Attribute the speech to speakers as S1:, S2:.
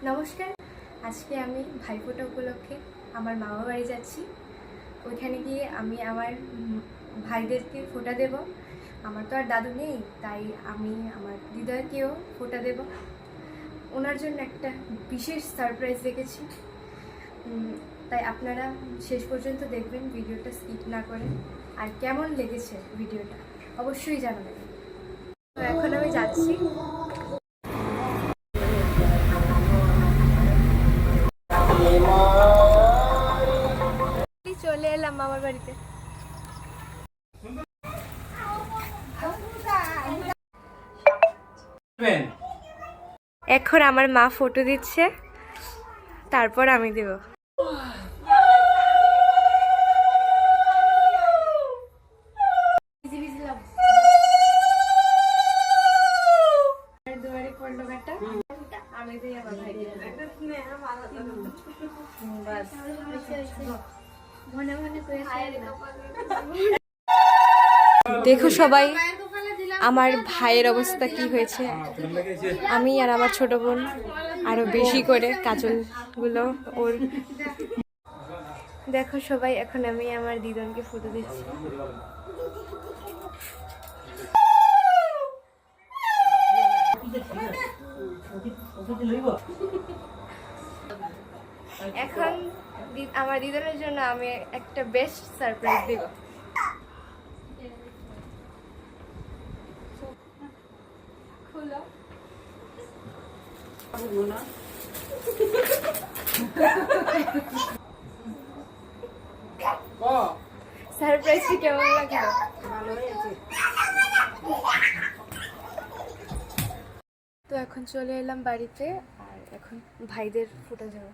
S1: নমস্কার। আজকে আমি ভাইফোঁটা উপলক্ষে আমার মামা বাড়ি যাচ্ছি। ওইখানে গিয়ে আমি আমার ভাইদেরকে ফোঁটা দেব। আমার তো আর দাদু নেই, তাই আমি আমার দিদাকেও ফোঁটা দেব। ওনার জন্য একটা বিশেষ সারপ্রাইজ রেখেছি, তাই আপনারা শেষ পর্যন্ত দেখবেন, ভিডিওটা স্কিপ না করে। আর কেমন লেগেছে ভিডিওটা অবশ্যই জানাবেন। তো এখন আমি যাচ্ছি। চলে এলাম মামার বাড়িতে। এখন আমার মা ফটো দিচ্ছে, তারপর আমি দেব। দুয়ারে পড়লো বেটা, আমি দিই আমার ভাইকে। দেখো সবাই আমার ভাইয়ের অবস্থা কি হয়েছে। আমি আর আমার ছোট বোন আরো বেশি করে কাজল গুলো ওর। দেখো সবাই, এখন আমি আমার দিদনকে ফটো দিচ্ছি। এখন আমার দিদনের জন্য আমি একটা বেস্ট সারপ্রাইজ দিব। খুলো। সারপ্রাইজটি কেমন লাগলো? তো এখন চলে এলাম বাড়িতে, আর এখন ভাইদের ফোঁটা দেবো।